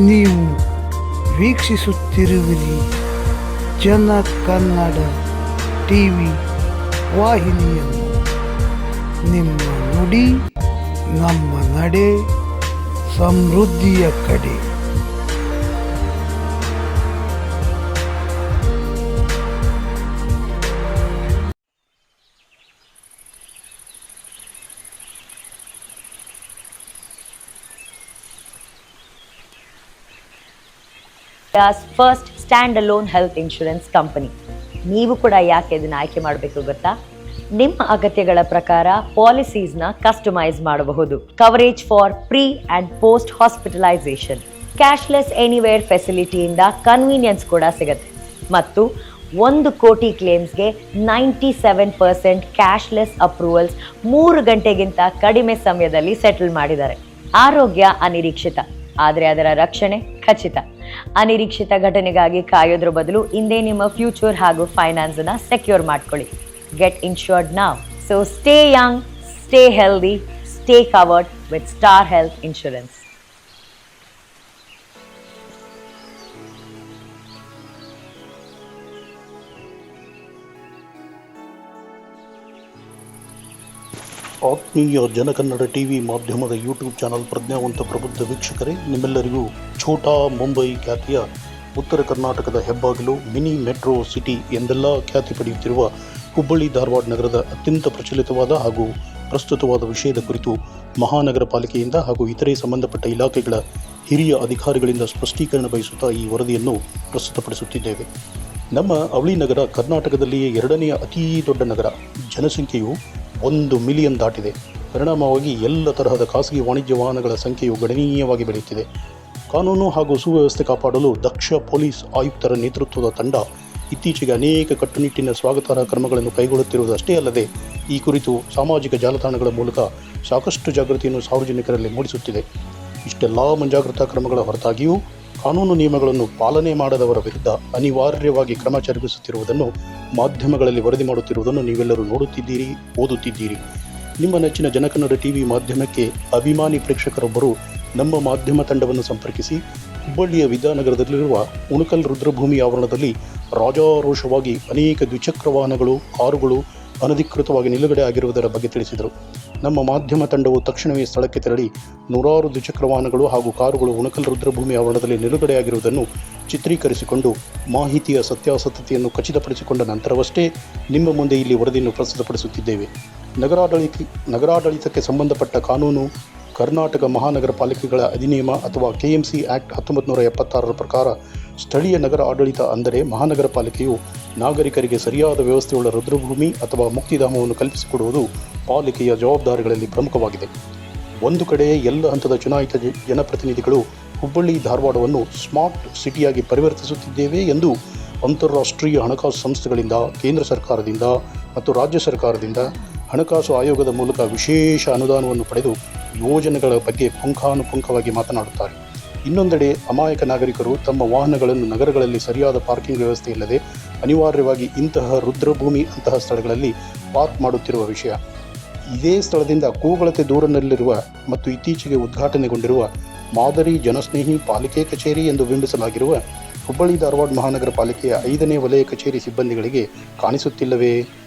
ನೀವು ವೀಕ್ಷಿಸುತ್ತಿರುವಿರಿ ಜನ ಕನ್ನಡ ಟಿವಿ ವಾಹಿನಿಯನ್ನು. ನಿಮ್ಮ ನುಡಿ ನಮ್ಮ ನಡೆ, ಸಮೃದ್ಧಿಯ ಕಡೆ. First stand alone health insurance company. ನೀವು ಕೂಡ ಯಾಕೆ ಇದನ್ನು ಆಯ್ಕೆ ಮಾಡಬೇಕು ಗೊತ್ತಾ? ನಿಮ್ಮ ಅಗತ್ಯಗಳ ಪ್ರಕಾರ ಪಾಲಿಸೀಸ್ನ ಕಸ್ಟಮೈಸ್ ಮಾಡಬಹುದು. Coverage for pre and post hospitalisation, cashless anywhere ಫೆಸಿಲಿಟಿಯಿಂದ ಕನ್ವೀನಿಯನ್ಸ್ ಕೂಡ ಸಿಗುತ್ತೆ. ಮತ್ತು 1 ಕೋಟಿ ಕ್ಲೇಮ್ಸ್ಗೆ 97% ಕ್ಯಾಶ್ಲೆಸ್ ಅಪ್ರೂವಲ್ಸ್ 3 ಗಂಟೆಗಿಂತ ಕಡಿಮೆ ಸಮಯದಲ್ಲಿ ಸೆಟಲ್ ಮಾಡಿದ್ದಾರೆ. ಆರೋಗ್ಯ ಅನಿರೀಕ್ಷಿತ, ಆದರೆ ಅದರ ರಕ್ಷಣೆ ಖಚಿತ. ಅನಿರೀಕ್ಷಿತ ಘಟನೆಗಾಗಿ ಕಾಯೋದ್ರ ಬದಲು ಇಂದೇ ನಿಮ್ಮ ಫ್ಯೂಚರ್ ಹಾಗೂ ಫೈನಾನ್ಸ್ ಅನ್ನ ಸೆಕ್ಯೂರ್ ಮಾಡ್ಕೊಳ್ಳಿ. ಗೆಟ್ ಇನ್ಶೂರ್ಡ್ ನಾವ್. So stay Young, stay healthy, stay covered with star health insurance. ಆತ್ಮೀಯ ಜನಕನ್ನಡ ಟಿವಿ ಮಾಧ್ಯಮದ ಯೂಟ್ಯೂಬ್ ಚಾನಲ್ ಪ್ರಜ್ಞಾವಂತ ಪ್ರಬುದ್ಧ ವೀಕ್ಷಕರೇ, ನಿಮ್ಮೆಲ್ಲರಿಗೂ ಛೋಟಾ ಮುಂಬೈ ಖ್ಯಾತಿಯ ಉತ್ತರ ಕರ್ನಾಟಕದ ಹೆಬ್ಬಾಗಿಲು, ಮಿನಿ ಮೆಟ್ರೋ ಸಿಟಿ ಎಂದೆಲ್ಲ ಖ್ಯಾತಿ ಪಡೆಯುತ್ತಿರುವ ಹುಬ್ಬಳ್ಳಿ ಧಾರವಾಡ ನಗರದ ಅತ್ಯಂತ ಪ್ರಚಲಿತವಾದ ಹಾಗೂ ಪ್ರಸ್ತುತವಾದ ವಿಷಯದ ಕುರಿತು ಮಹಾನಗರ ಪಾಲಿಕೆಯಿಂದ ಹಾಗೂ ಇತರೆ ಸಂಬಂಧಪಟ್ಟ ಇಲಾಖೆಗಳ ಹಿರಿಯ ಅಧಿಕಾರಿಗಳಿಂದ ಸ್ಪಷ್ಟೀಕರಣ ಬಯಸುತ್ತಾ ಈ ವರದಿಯನ್ನು ಪ್ರಸ್ತುತಪಡಿಸುತ್ತಿದ್ದೇವೆ. ನಮ್ಮ ಅವಳಿ ನಗರ ಕರ್ನಾಟಕದಲ್ಲಿಯೇ 2ನೇ ಅತೀ ದೊಡ್ಡ ನಗರ. ಜನಸಂಖ್ಯೆಯು 1 ಮಿಲಿಯನ್ ದಾಟಿದೆ. ಪರಿಣಾಮವಾಗಿ ಎಲ್ಲ ತರಹದ ಖಾಸಗಿ ವಾಣಿಜ್ಯ ವಾಹನಗಳ ಸಂಖ್ಯೆಯು ಗಣನೀಯವಾಗಿ ಬೆಳೆಯುತ್ತಿದೆ. ಕಾನೂನು ಹಾಗೂ ಸುವ್ಯವಸ್ಥೆ ಕಾಪಾಡಲು ದಕ್ಷ ಪೊಲೀಸ್ ಆಯುಕ್ತರ ನೇತೃತ್ವದ ತಂಡ ಇತ್ತೀಚೆಗೆ ಅನೇಕ ಕಟ್ಟುನಿಟ್ಟಿನ ಸ್ವಾಗತಾರ್ಹ ಕ್ರಮಗಳನ್ನು ಕೈಗೊಳ್ಳುತ್ತಿರುವುದಷ್ಟೇ ಅಲ್ಲದೆ ಈ ಕುರಿತು ಸಾಮಾಜಿಕ ಜಾಲತಾಣಗಳ ಮೂಲಕ ಸಾಕಷ್ಟು ಜಾಗೃತಿಯನ್ನು ಸಾರ್ವಜನಿಕರಲ್ಲಿ ಮೂಡಿಸುತ್ತಿದೆ. ಇಷ್ಟೆಲ್ಲ ಮುಂಜಾಗ್ರತಾ ಕ್ರಮಗಳ ಹೊರತಾಗಿಯೂ ಕಾನೂನು ನಿಯಮಗಳನ್ನು ಪಾಲನೆ ಮಾಡದವರ ವಿರುದ್ಧ ಅನಿವಾರ್ಯವಾಗಿ ಕ್ರಮ ಜರುಗಿಸುತ್ತಿರುವುದನ್ನು ಮಾಧ್ಯಮಗಳಲ್ಲಿ ವರದಿ ಮಾಡುತ್ತಿರುವುದನ್ನು ನೀವೆಲ್ಲರೂ ನೋಡುತ್ತಿದ್ದೀರಿ, ಓದುತ್ತಿದ್ದೀರಿ. ನಿಮ್ಮ ನೆಚ್ಚಿನ ಜನಕನ್ನಡ ಟಿವಿ ಮಾಧ್ಯಮಕ್ಕೆ ಅಭಿಮಾನಿ ಪ್ರೇಕ್ಷಕರೊಬ್ಬರು ನಮ್ಮ ಮಾಧ್ಯಮ ತಂಡವನ್ನು ಸಂಪರ್ಕಿಸಿ ಹುಬ್ಬಳ್ಳಿಯ ವಿದ್ಯಾನಗರದಲ್ಲಿರುವ ಉಣಕಲ್ ರುದ್ರಭೂಮಿ ಆವರಣದಲ್ಲಿ ರಾಜಾರೋಷವಾಗಿ ಅನೇಕ ದ್ವಿಚಕ್ರ ವಾಹನಗಳು, ಕಾರುಗಳು ಅನಧಿಕೃತವಾಗಿ ನಿಲುಗಡೆ ಆಗಿರುವುದರ ಬಗ್ಗೆ ತಿಳಿಸಿದರು. ನಮ್ಮ ಮಾಧ್ಯಮ ತಂಡವು ತಕ್ಷಣವೇ ಸ್ಥಳಕ್ಕೆ ತೆರಳಿ ನೂರಾರು ದ್ವಿಚಕ್ರ ವಾಹನಗಳು ಹಾಗೂ ಕಾರುಗಳು ಉಣಕಲ್ ರುದ್ರಭೂಮಿ ಆವರಣದಲ್ಲಿ ನಿಲುಗಡೆಯಾಗಿರುವುದನ್ನು ಚಿತ್ರೀಕರಿಸಿಕೊಂಡು ಮಾಹಿತಿಯ ಸತ್ಯಾಸತ್ಯತೆಯನ್ನು ಖಚಿತಪಡಿಸಿಕೊಂಡ ನಂತರವಷ್ಟೇ ನಿಮ್ಮ ಮುಂದೆ ಇಲ್ಲಿ ವರದಿಯನ್ನು ಪ್ರಸ್ತುತಪಡಿಸುತ್ತಿದ್ದೇವೆ. ನಗರಾಡಳಿತಕ್ಕೆ ಸಂಬಂಧಪಟ್ಟ ಕಾನೂನು ಕರ್ನಾಟಕ ಮಹಾನಗರ ಪಾಲಿಕೆಗಳ ಅಧಿನಿಯಮ ಅಥವಾ KMC ಆ್ಯಕ್ಟ್ 1976 ಪ್ರಕಾರ ಸ್ಥಳೀಯ ನಗರ ಆಡಳಿತ ಅಂದರೆ ಮಹಾನಗರ ಪಾಲಿಕೆಯು ನಾಗರಿಕರಿಗೆ ಸರಿಯಾದ ವ್ಯವಸ್ಥೆಯುಳ್ಳ ರುದ್ರಭೂಮಿ ಅಥವಾ ಮುಕ್ತಿಧಾಮವನ್ನು ಕಲ್ಪಿಸಿಕೊಡುವುದು ಪಾಲಿಕೆಯ ಜವಾಬ್ದಾರಿಗಳಲ್ಲಿ ಪ್ರಮುಖವಾಗಿದೆ. ಒಂದು ಕಡೆ ಎಲ್ಲ ಹಂತದ ಚುನಾಯಿತ ಜನಪ್ರತಿನಿಧಿಗಳು ಹುಬ್ಬಳ್ಳಿ ಧಾರವಾಡವನ್ನು ಸ್ಮಾರ್ಟ್ ಸಿಟಿಯಾಗಿ ಪರಿವರ್ತಿಸುತ್ತಿದ್ದೇವೆ ಎಂದು ಅಂತಾರಾಷ್ಟ್ರೀಯ ಹಣಕಾಸು ಸಂಸ್ಥೆಗಳಿಂದ, ಕೇಂದ್ರ ಸರ್ಕಾರದಿಂದ ಮತ್ತು ರಾಜ್ಯ ಸರ್ಕಾರದಿಂದ ಹಣಕಾಸು ಆಯೋಗದ ಮೂಲಕ ವಿಶೇಷ ಅನುದಾನವನ್ನು ಪಡೆದು ಯೋಜನೆಗಳ ಬಗ್ಗೆ ಪುಂಖಾನುಪುಂಖವಾಗಿ ಮಾತನಾಡುತ್ತಾರೆ. ಇನ್ನೊಂದೆಡೆ ಅಮಾಯಕ ನಾಗರಿಕರು ತಮ್ಮ ವಾಹನಗಳನ್ನು ನಗರಗಳಲ್ಲಿ ಸರಿಯಾದ ಪಾರ್ಕಿಂಗ್ ವ್ಯವಸ್ಥೆ ಇಲ್ಲದೆ ಅನಿವಾರ್ಯವಾಗಿ ಇಂತಹ ರುದ್ರಭೂಮಿ ಅಂತಹ ಸ್ಥಳಗಳಲ್ಲಿ ಪಾರ್ಕ್ ಮಾಡುತ್ತಿರುವ ವಿಷಯ. ಇದೇ ಸ್ಥಳದಿಂದ ಕೂಗಳತೆ ದೂರದಲ್ಲಿರುವ ಮತ್ತು ಇತ್ತೀಚೆಗೆ ಉದ್ಘಾಟನೆಗೊಂಡಿರುವ ಮಾದರಿ ಜನಸ್ನೇಹಿ ಪಾಲಿಕೆ ಕಚೇರಿ ಎಂದು ಬಿಂಬಿಸಲಾಗಿರುವ ಹುಬ್ಬಳ್ಳಿ ಧಾರವಾಡ ಮಹಾನಗರ ಪಾಲಿಕೆಯ 5ನೇ ವಲಯ ಕಚೇರಿ ಸಿಬ್ಬಂದಿಗಳಿಗೆ ಕಾಣಿಸುತ್ತಿಲ್ಲವೇ?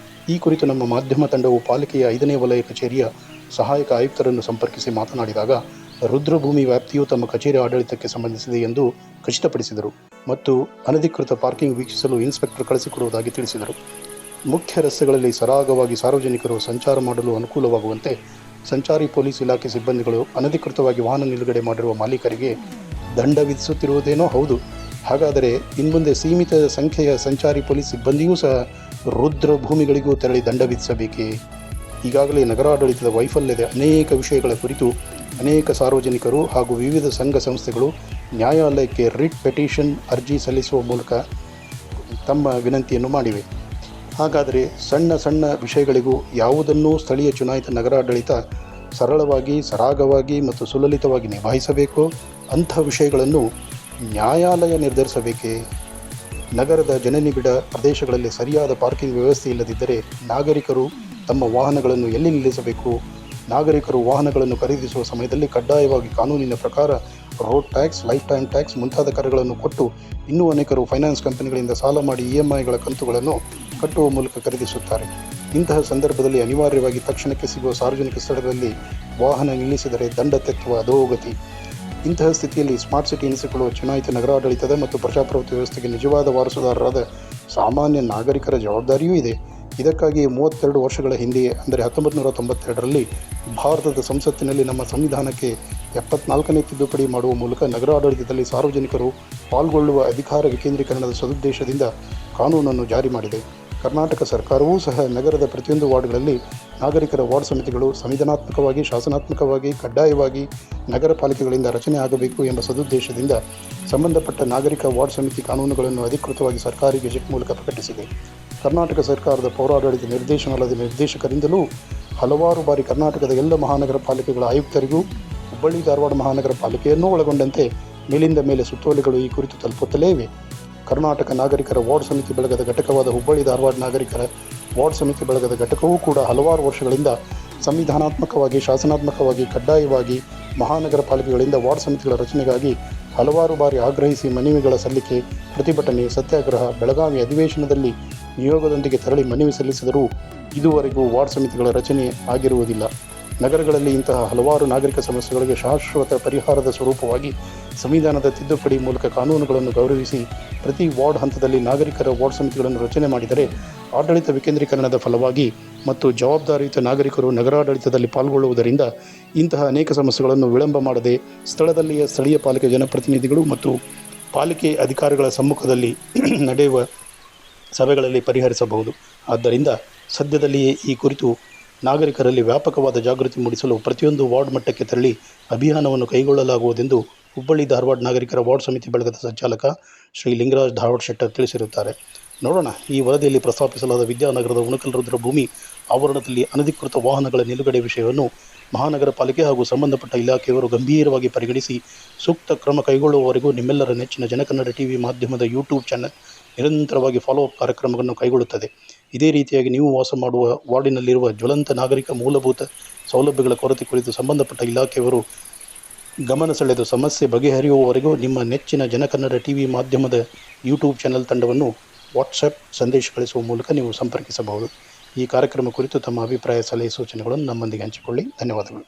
ಈ ಕುರಿತು ನಮ್ಮ ಮಾಧ್ಯಮ ತಂಡವು ಪಾಲಿಕೆಯ 5ನೇ ವಲಯ ಕಚೇರಿಯ ಸಹಾಯಕ ಆಯುಕ್ತರನ್ನು ಸಂಪರ್ಕಿಸಿ ಮಾತನಾಡಿದಾಗ ರುದ್ರಭೂಮಿ ವ್ಯಾಪ್ತಿಯು ತಮ್ಮ ಕಚೇರಿ ಆಡಳಿತಕ್ಕೆ ಸಂಬಂಧಿಸಿದೆ ಎಂದು ಖಚಿತಪಡಿಸಿದರು ಮತ್ತು ಅನಧಿಕೃತ ಪಾರ್ಕಿಂಗ್ ವೀಕ್ಷಿಸಲು ಇನ್ಸ್ಪೆಕ್ಟರ್ ಕಳಿಸಿಕೊಡುವುದಾಗಿ ತಿಳಿಸಿದರು. ಮುಖ್ಯ ರಸ್ತೆಗಳಲ್ಲಿ ಸರಾಗವಾಗಿ ಸಾರ್ವಜನಿಕರು ಸಂಚಾರ ಮಾಡಲು ಅನುಕೂಲವಾಗುವಂತೆ ಸಂಚಾರಿ ಪೊಲೀಸ್ ಇಲಾಖೆ ಸಿಬ್ಬಂದಿಗಳು ಅನಧಿಕೃತವಾಗಿ ವಾಹನ ನಿಲುಗಡೆ ಮಾಡಿರುವ ಮಾಲೀಕರಿಗೆ ದಂಡ ವಿಧಿಸುತ್ತಿರುವುದೇನೋ ಹೌದು. ಹಾಗಾದರೆ ಇನ್ಮುಂದೆ ಸೀಮಿತ ಸಂಖ್ಯೆಯ ಸಂಚಾರಿ ಪೊಲೀಸ್ ಸಿಬ್ಬಂದಿಯೂ ಸಹ ರುದ್ರಭೂಮಿಗಳಿಗೂ ತೆರಳಿ ದಂಡ ವಿಧಿಸಬೇಕೇ? ಈಗಾಗಲೇ ನಗರಾಡಳಿತದ ವೈಫಲ್ಯದ ಅನೇಕ ವಿಷಯಗಳ ಕುರಿತು ಅನೇಕ ಸಾರ್ವಜನಿಕರು ಹಾಗೂ ವಿವಿಧ ಸಂಘ ಸಂಸ್ಥೆಗಳು ನ್ಯಾಯಾಲಯಕ್ಕೆ ರಿಟ್ ಪೆಟಿಷನ್ ಅರ್ಜಿ ಸಲ್ಲಿಸುವ ಮೂಲಕ ತಮ್ಮ ವಿನಂತಿಯನ್ನು ಮಾಡಿವೆ. ಹಾಗಾದರೆ ಸಣ್ಣ ಸಣ್ಣ ವಿಷಯಗಳಿಗೂ ಯಾವುದನ್ನೂ ಸ್ಥಳೀಯ ಚುನಾಯಿತ ನಗರಾಡಳಿತ ಸರಳವಾಗಿ, ಸರಾಗವಾಗಿ ಮತ್ತು ಸುಲಲಿತವಾಗಿ ನಿಭಾಯಿಸಬೇಕೋ ಅಂಥ ವಿಷಯಗಳನ್ನು ನ್ಯಾಯಾಲಯ ನಿರ್ಧರಿಸಬೇಕೇ? ನಗರದ ಜನನಿಬಿಡ ಪ್ರದೇಶಗಳಲ್ಲಿ ಸರಿಯಾದ ಪಾರ್ಕಿಂಗ್ ವ್ಯವಸ್ಥೆ ಇಲ್ಲದಿದ್ದರೆ ನಾಗರಿಕರು ತಮ್ಮ ವಾಹನಗಳನ್ನು ಎಲ್ಲಿ ನಿಲ್ಲಿಸಬೇಕು? ನಾಗರಿಕರು ವಾಹನಗಳನ್ನು ಖರೀದಿಸುವ ಸಮಯದಲ್ಲಿ ಕಡ್ಡಾಯವಾಗಿ ಕಾನೂನಿನ ಪ್ರಕಾರ road tax, life time tax ಮುಂತಾದ ಕರಗಳನ್ನು ಕೊಟ್ಟು ಇನ್ನೂ ಅನೇಕರು ಫೈನಾನ್ಸ್ ಕಂಪನಿಗಳಿಂದ ಸಾಲ ಮಾಡಿ EMIಗಳ ಕಂತುಗಳನ್ನು ಕಟ್ಟುವ ಮೂಲಕ ಖರೀದಿಸುತ್ತಾರೆ. ಇಂತಹ ಸಂದರ್ಭದಲ್ಲಿ ಅನಿವಾರ್ಯವಾಗಿ ತಕ್ಷಣಕ್ಕೆ ಸಿಗುವ ಸಾರ್ವಜನಿಕ ಸ್ಥಳಗಳಲ್ಲಿ ವಾಹನ ನಿಲ್ಲಿಸಿದರೆ ದಂಡ ತೆತ್ತುವ ಅಧೋಗತಿ. ಇಂತಹ ಸ್ಥಿತಿಯಲ್ಲಿ ಸ್ಮಾರ್ಟ್ ಸಿಟಿ ಎನಿಸಿಕೊಳ್ಳುವ ಚುನಾಯಿತ ನಗರಾಡಳಿತದ ಮತ್ತು ಪ್ರಜಾಪ್ರಭುತ್ವ ವ್ಯವಸ್ಥೆಗೆ ನಿಜವಾದ ವಾರಸುದಾರರಾದ ಸಾಮಾನ್ಯ ನಾಗರಿಕರ ಜವಾಬ್ದಾರಿಯೂ ಇದೆ. ಇದಕ್ಕಾಗಿ 32 ವರ್ಷಗಳ ಹಿಂದೆಯೇ ಅಂದರೆ 1992ರಲ್ಲಿ ಭಾರತದ ಸಂಸತ್ತಿನಲ್ಲಿ ನಮ್ಮ ಸಂವಿಧಾನಕ್ಕೆ 74ನೇ ತಿದ್ದುಪಡಿ ಮಾಡುವ ಮೂಲಕ ನಗರಾಡಳಿತದಲ್ಲಿ ಸಾರ್ವಜನಿಕರು ಪಾಲ್ಗೊಳ್ಳುವ ಅಧಿಕಾರ ವಿಕೇಂದ್ರೀಕರಣದ ಸದುದ್ದೇಶದಿಂದ ಕಾನೂನನ್ನು ಜಾರಿ ಮಾಡಿದೆ. ಕರ್ನಾಟಕ ಸರ್ಕಾರವೂ ಸಹ ನಗರದ ಪ್ರತಿಯೊಂದು ವಾರ್ಡ್ಗಳಲ್ಲಿ ನಾಗರಿಕರ ವಾರ್ಡ್ ಸಮಿತಿಗಳು ಸಂವಿಧಾನಾತ್ಮಕವಾಗಿ, ಶಾಸನಾತ್ಮಕವಾಗಿ, ಕಡ್ಡಾಯವಾಗಿ ನಗರ ಪಾಲಿಕೆಗಳಿಂದ ರಚನೆ ಆಗಬೇಕು ಎಂಬ ಸದುದ್ದೇಶದಿಂದ ಸಂಬಂಧಪಟ್ಟ ನಾಗರಿಕ ವಾರ್ಡ್ ಸಮಿತಿ ಕಾನೂನುಗಳನ್ನು ಅಧಿಕೃತವಾಗಿ ಸರ್ಕಾರಿ ಗೆಜೆಟ್ ಮೂಲಕ ಪ್ರಕಟಿಸಿದೆ. ಕರ್ನಾಟಕ ಸರ್ಕಾರದ ಪೌರಾಡಳಿತ ನಿರ್ದೇಶನಾಲಯದ ನಿರ್ದೇಶಕರಿಂದಲೂ ಹಲವಾರು ಬಾರಿ ಕರ್ನಾಟಕದ ಎಲ್ಲ ಮಹಾನಗರ ಪಾಲಿಕೆಗಳ ಆಯುಕ್ತರಿಗೂ ಹುಬ್ಬಳ್ಳಿ ಧಾರವಾಡ ಮಹಾನಗರ ಪಾಲಿಕೆಯನ್ನೂ ಒಳಗೊಂಡಂತೆ ಮೇಲಿಂದ ಮೇಲೆ ಸುತ್ತೋಲೆಗಳು ಈ ಕುರಿತು ತಲುಪುತ್ತಲೇ ಇವೆ. ಕರ್ನಾಟಕ ನಾಗರಿಕರ ವಾರ್ಡ್ ಸಮಿತಿ ಬಳಗದ ಘಟಕವಾದ ಹುಬ್ಬಳ್ಳಿ ಧಾರವಾಡ ನಾಗರಿಕರ ವಾರ್ಡ್ ಸಮಿತಿ ಬಳಗದ ಘಟಕವೂ ಕೂಡ ಹಲವಾರು ವರ್ಷಗಳಿಂದ ಸಂವಿಧಾನಾತ್ಮಕವಾಗಿ, ಶಾಸನಾತ್ಮಕವಾಗಿ, ಕಡ್ಡಾಯವಾಗಿ ಮಹಾನಗರ ಪಾಲಿಕೆಗಳಿಂದ ವಾರ್ಡ್ ಸಮಿತಿಗಳ ರಚನೆಗಾಗಿ ಹಲವಾರು ಬಾರಿ ಆಗ್ರಹಿಸಿ ಮನವಿಗಳ ಸಲ್ಲಿಕೆ, ಪ್ರತಿಭಟನೆ, ಸತ್ಯಾಗ್ರಹ, ಬೆಳಗಾವಿ ಅಧಿವೇಶನದಲ್ಲಿ ನಿಯೋಗದೊಂದಿಗೆ ತೆರಳಿ ಮನವಿ ಸಲ್ಲಿಸಿದರೂ ಇದುವರೆಗೂ ವಾರ್ಡ್ ಸಮಿತಿಗಳ ರಚನೆ ಆಗಿರುವುದಿಲ್ಲ. ನಗರಗಳಲ್ಲಿ ಇಂತಹ ಹಲವಾರು ನಾಗರಿಕ ಸಮಸ್ಯೆಗಳಿಗೆ ಶಾಶ್ವತ ಪರಿಹಾರದ ಸ್ವರೂಪವಾಗಿ ಸಂವಿಧಾನದ ತಿದ್ದುಪಡಿ ಮೂಲಕ ಕಾನೂನುಗಳನ್ನು ಗೌರವಿಸಿ ಪ್ರತಿ ವಾರ್ಡ್ ಹಂತದಲ್ಲಿ ನಾಗರಿಕರ ವಾರ್ಡ್ ಸಮಿತಿಗಳನ್ನು ರಚನೆ ಮಾಡಿದರೆ ಆಡಳಿತ ವಿಕೇಂದ್ರೀಕರಣದ ಫಲವಾಗಿ ಮತ್ತು ಜವಾಬ್ದಾರಿಯುತ ನಾಗರಿಕರು ನಗರಾಡಳಿತದಲ್ಲಿ ಪಾಲ್ಗೊಳ್ಳುವುದರಿಂದ ಇಂತಹ ಅನೇಕ ಸಮಸ್ಯೆಗಳನ್ನು ವಿಳಂಬ ಮಾಡದೆ ಸ್ಥಳದಲ್ಲಿಯ ಸ್ಥಳೀಯ ಪಾಲಿಕೆ ಜನಪ್ರತಿನಿಧಿಗಳು ಮತ್ತು ಪಾಲಿಕೆ ಅಧಿಕಾರಿಗಳ ಸಮ್ಮುಖದಲ್ಲಿ ನಡೆಯುವ ಸಭೆಗಳಲ್ಲಿ ಪರಿಹರಿಸಬಹುದು. ಆದ್ದರಿಂದ ಸದ್ಯದಲ್ಲಿಯೇ ಈ ಕುರಿತು ನಾಗರಿಕರಲ್ಲಿ ವ್ಯಾಪಕವಾದ ಜಾಗೃತಿ ಮೂಡಿಸಲು ಪ್ರತಿಯೊಂದು ವಾರ್ಡ್ ಮಟ್ಟಕ್ಕೆ ತೆರಳಿ ಅಭಿಯಾನವನ್ನು ಕೈಗೊಳ್ಳಲಾಗುವುದೆಂದು ಹುಬ್ಬಳ್ಳಿ ಧಾರವಾಡ ನಾಗರಿಕರ ವಾರ್ಡ್ ಸಮಿತಿ ಬಳಗದ ಸಂಚಾಲಕ ಶ್ರೀ ಲಿಂಗರಾಜ್ ಧಾರವಾಡ ಶೆಟ್ಟರ್ ತಿಳಿಸಿರುತ್ತಾರೆ. ನೋಡೋಣ, ಈ ವರದಿಯಲ್ಲಿ ಪ್ರಸ್ತಾಪಿಸಲಾದ ವಿದ್ಯಾನಗರದ ಉಣಕಲ್ ರುದ್ರ ಭೂಮಿ ಆವರಣದಲ್ಲಿ ಅನಧಿಕೃತ ವಾಹನಗಳ ನಿಲುಗಡೆ ವಿಷಯವನ್ನು ಮಹಾನಗರ ಪಾಲಿಕೆ ಹಾಗೂ ಸಂಬಂಧಪಟ್ಟ ಇಲಾಖೆಯವರು ಗಂಭೀರವಾಗಿ ಪರಿಗಣಿಸಿ ಸೂಕ್ತ ಕ್ರಮ ಕೈಗೊಳ್ಳುವವರೆಗೂ ನಿಮ್ಮೆಲ್ಲರ ನೆಚ್ಚಿನ ಜನಕನ್ನಡ TV ಮಾಧ್ಯಮದ ಯೂಟ್ಯೂಬ್ ಚಾನಲ್ ನಿರಂತರವಾಗಿ ಫಾಲೋಅಪ್ ಕಾರ್ಯಕ್ರಮಗಳನ್ನು ಕೈಗೊಳ್ಳುತ್ತದೆ. ಇದೇ ರೀತಿಯಾಗಿ ನೀವು ವಾಸ ಮಾಡುವ ವಾರ್ಡಿನಲ್ಲಿರುವ ಜ್ವಲಂತ ನಾಗರಿಕ ಮೂಲಭೂತ ಸೌಲಭ್ಯಗಳ ಕೊರತೆ ಕುರಿತು ಸಂಬಂಧಪಟ್ಟ ಇಲಾಖೆಯವರು ಗಮನ ಸೆಳೆದು ಸಮಸ್ಯೆ ಬಗೆಹರಿಯುವವರೆಗೂ ನಿಮ್ಮ ನೆಚ್ಚಿನ ಜನಕನ್ನಡ TV ಮಾಧ್ಯಮದ ಯೂಟ್ಯೂಬ್ ಚಾನಲ್ ತಂಡವನ್ನು ವಾಟ್ಸಪ್ ಸಂದೇಶ ಕಳಿಸುವ ಮೂಲಕ ನೀವು ಸಂಪರ್ಕಿಸಬಹುದು. ಈ ಕಾರ್ಯಕ್ರಮ ಕುರಿತು ತಮ್ಮ ಅಭಿಪ್ರಾಯ, ಸಲಹೆ, ಸೂಚನೆಗಳನ್ನು ನಮ್ಮೊಂದಿಗೆ ಹಂಚಿಕೊಳ್ಳಿ. ಧನ್ಯವಾದಗಳು.